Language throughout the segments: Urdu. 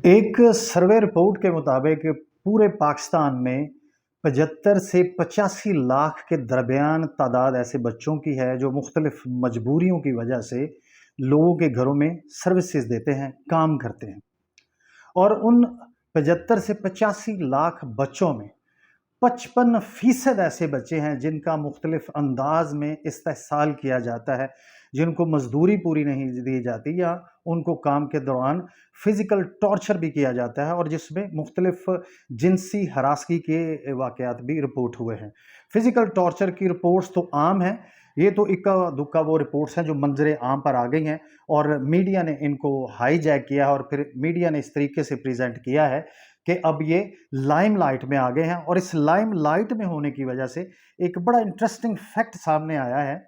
ایک سروے رپورٹ کے مطابق پورے پاکستان میں 75 سے 85 لاکھ کے درمیان تعداد ایسے بچوں کی ہے جو مختلف مجبوریوں کی وجہ سے لوگوں کے گھروں میں سروسز دیتے ہیں، کام کرتے ہیں، اور ان 75 سے 85 لاکھ بچوں میں 55% ایسے بچے ہیں جن کا مختلف انداز میں استحصال کیا جاتا ہے، جن کو مزدوری پوری نہیں دی جاتی یا ان کو کام کے دوران فزیکل ٹارچر بھی کیا جاتا ہے، اور جس میں مختلف جنسی ہراسگی کے واقعات بھی رپورٹ ہوئے ہیں۔ فزیکل ٹارچر کی رپورٹس تو عام ہیں، یہ تو اکا دکا وہ رپورٹس ہیں جو منظر عام پر آ گئی ہیں، اور میڈیا نے ان کو ہائی جیک کیا ہے، اور پھر میڈیا نے اس طریقے سے پریزنٹ کیا ہے کہ اب یہ لائم لائٹ میں آ گئے ہیں۔ اور اس لائم لائٹ میں ہونے کی وجہ سے ایک بڑا انٹرسٹنگ فیکٹ سامنے آیا ہے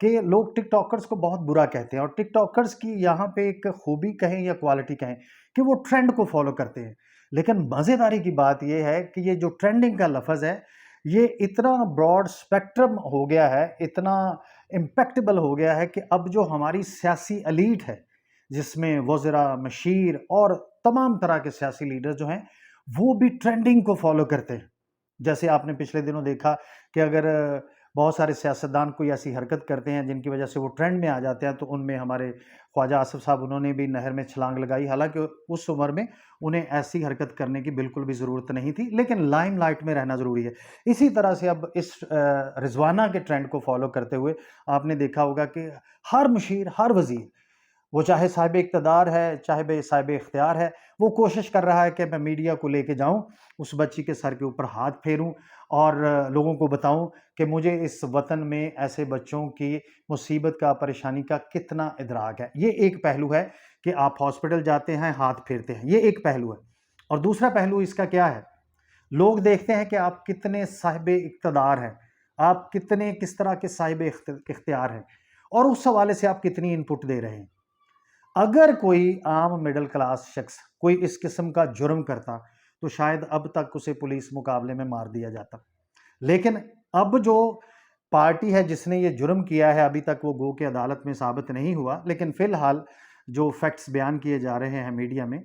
کہ لوگ ٹک ٹاکرز کو بہت برا کہتے ہیں، اور ٹک ٹاکرز کی یہاں پہ ایک خوبی کہیں یا کوالٹی کہیں کہ وہ ٹرینڈ کو فالو کرتے ہیں، لیکن مزیداری کی بات یہ ہے کہ یہ جو ٹرینڈنگ کا لفظ ہے یہ اتنا براڈ سپیکٹرم ہو گیا ہے، اتنا امپیکٹیبل ہو گیا ہے کہ اب جو ہماری سیاسی ایلیٹ ہے، جس میں وزراء، مشیر اور تمام طرح کے سیاسی لیڈر جو ہیں، وہ بھی ٹرینڈنگ کو فالو کرتے ہیں۔ جیسے آپ نے پچھلے دنوں دیکھا کہ اگر بہت سارے سیاستدان کوئی ایسی حرکت کرتے ہیں جن کی وجہ سے وہ ٹرینڈ میں آ جاتے ہیں، تو ان میں ہمارے خواجہ آصف صاحب، انہوں نے بھی نہر میں چھلانگ لگائی، حالانکہ اس عمر میں انہیں ایسی حرکت کرنے کی بالکل بھی ضرورت نہیں تھی، لیکن لائم لائٹ میں رہنا ضروری ہے۔ اسی طرح سے اب اس رضوانہ کے ٹرینڈ کو فالو کرتے ہوئے آپ نے دیکھا ہوگا کہ ہر مشیر، ہر وزیر، وہ چاہے صاحب اقتدار ہے، چاہے صاحب اختیار ہے، وہ کوشش کر رہا ہے کہ میں میڈیا کو لے کے جاؤں، اس بچی کے سر کے اوپر ہاتھ پھیروں اور لوگوں کو بتاؤں کہ مجھے اس وطن میں ایسے بچوں کی مصیبت کا، پریشانی کا کتنا ادراک ہے۔ یہ ایک پہلو ہے کہ آپ ہاسپٹل جاتے ہیں، ہاتھ پھیرتے ہیں، یہ ایک پہلو ہے۔ اور دوسرا پہلو اس کا کیا ہے؟ لوگ دیکھتے ہیں کہ آپ کتنے صاحب اقتدار ہیں، آپ کس طرح کے صاحب اختیار ہیں، اور اس حوالے سے آپ کتنی انپٹ دے رہے ہیں۔ اگر کوئی عام مڈل کلاس شخص کوئی اس قسم کا جرم کرتا تو شاید اب تک اسے پولیس مقابلے میں مار دیا جاتا، لیکن اب جو پارٹی ہے جس نے یہ جرم کیا ہے، ابھی تک وہ گو کہ عدالت میں ثابت نہیں ہوا، لیکن فی الحال جو فیکٹس بیان کیے جا رہے ہیں میڈیا میں،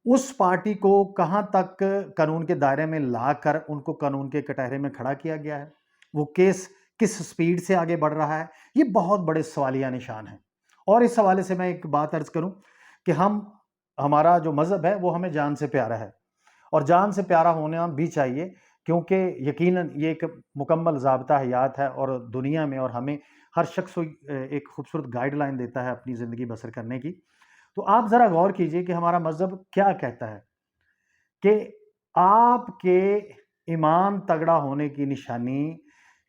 اس پارٹی کو کہاں تک قانون کے دائرے میں لا کر ان کو قانون کے کٹہرے میں کھڑا کیا گیا ہے، وہ کیس کس سپیڈ سے آگے بڑھ رہا ہے، یہ بہت بڑے سوالیہ نشان ہیں۔ اور اس حوالے سے میں ایک بات عرض کروں کہ ہمارا جو مذہب ہے وہ ہمیں جان سے پیارا ہے، اور جان سے پیارا ہونا بھی چاہیے، کیونکہ یقیناً یہ ایک مکمل ضابطہ حیات ہے، اور دنیا میں اور ہمیں ہر شخص کو ایک خوبصورت گائیڈ لائن دیتا ہے اپنی زندگی بسر کرنے کی۔ تو آپ ذرا غور کیجئے کہ ہمارا مذہب کیا کہتا ہے کہ آپ کے ایمان تگڑا ہونے کی نشانی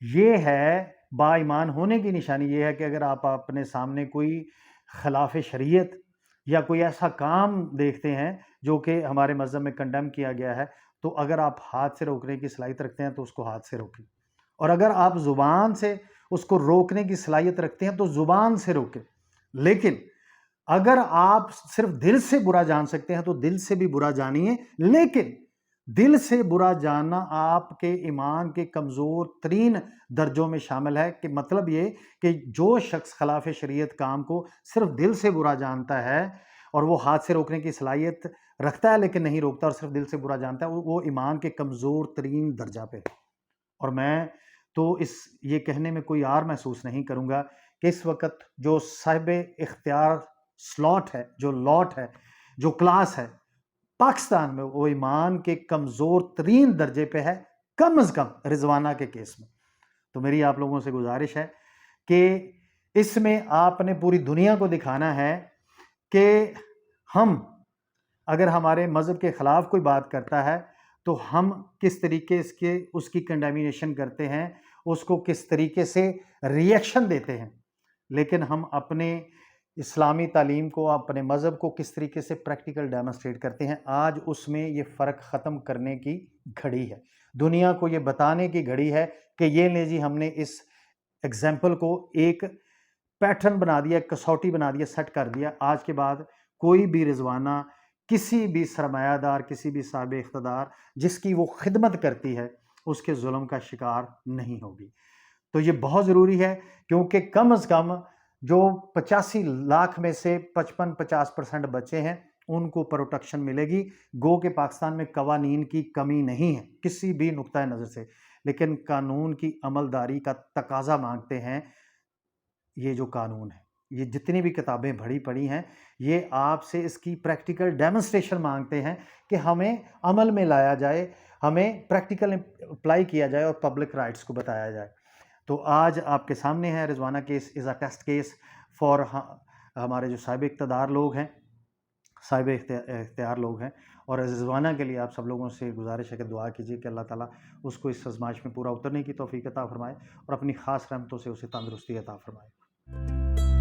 یہ ہے، با ایمان ہونے کی نشانی یہ ہے کہ اگر آپ اپنے سامنے کوئی خلاف شریعت یا کوئی ایسا کام دیکھتے ہیں جو کہ ہمارے مذہب میں کنڈیم کیا گیا ہے، تو اگر آپ ہاتھ سے روکنے کی صلاحیت رکھتے ہیں تو اس کو ہاتھ سے روکیں، اور اگر آپ زبان سے اس کو روکنے کی صلاحیت رکھتے ہیں تو زبان سے روکیں۔ لیکن اگر آپ صرف دل سے برا جان سکتے ہیں تو دل سے بھی برا جانیے، لیکن دل سے برا جاننا آپ کے ایمان کے کمزور ترین درجوں میں شامل ہے، کہ مطلب یہ کہ جو شخص خلاف شریعت کام کو صرف دل سے برا جانتا ہے اور وہ ہاتھ سے روکنے کی صلاحیت رکھتا ہے لیکن نہیں روکتا اور صرف دل سے برا جانتا ہے، وہ ایمان کے کمزور ترین درجہ پہ ہے۔ اور میں تو یہ کہنے میں کوئی عار محسوس نہیں کروں گا کہ اس وقت جو صاحب اختیار سلاٹ ہے، جو لاٹ ہے، جو کلاس ہے پاکستان میں، وہ ایمان کے کمزور ترین درجے پہ ہے، کم از کم رضوانہ کے کیس میں۔ تو میری آپ لوگوں سے گزارش ہے کہ اس میں آپ نے پوری دنیا کو دکھانا ہے کہ ہم اگر ہمارے مذہب کے خلاف کوئی بات کرتا ہے تو ہم کس طریقے اس کی کنڈیمنیشن کرتے ہیں، اس کو کس طریقے سے ریئیکشن دیتے ہیں، لیکن ہم اپنے اسلامی تعلیم کو، اپنے مذہب کو کس طریقے سے پریکٹیکل ڈیمونسٹریٹ کرتے ہیں۔ آج اس میں یہ فرق ختم کرنے کی گھڑی ہے، دنیا کو یہ بتانے کی گھڑی ہے کہ یہ لیں جی، ہم نے اس ایگزامپل کو ایک پیٹرن بنا دیا، کسوٹی بنا دیا، سیٹ کر دیا۔ آج کے بعد کوئی بھی رضوانہ، کسی بھی سرمایہ دار، کسی بھی صاحب اقتدار جس کی وہ خدمت کرتی ہے، اس کے ظلم کا شکار نہیں ہوگی۔ تو یہ بہت ضروری ہے، کیونکہ کم از کم جو 85 لاکھ میں سے 55-50% بچے ہیں، ان کو پروٹیکشن ملے گی. گو کہ پاکستان میں قوانین کی کمی نہیں ہے کسی بھی نقطۂ نظر سے، لیکن قانون کی عملداری کا تقاضا مانگتے ہیں یہ جو قانون ہے. یہ جتنی بھی کتابیں پڑھی ہیں یہ آپ سے اس کی پریکٹیکل ڈیمونسٹریشن مانگتے ہیں کہ ہمیں عمل میں لایا جائے، ہمیں پریکٹیکل اپلائی کیا جائے اور پبلک رائٹس کو بتایا جائے. تو آج آپ کے سامنے ہے Rizwana case is a test case for ہمارے جو صاحب اقتدار لوگ ہیں، صاحب اختیار لوگ ہیں. اور رضوانہ کے لیے آپ سب لوگوں سے گزارش ہے کہ دعا کیجیے کہ اللہ تعالیٰ اس کو اس آزمائش میں پورا اترنے کی توفیق عطا فرمائے اور اپنی خاص رحمتوں سے اسے تندرستی عطا فرمائے.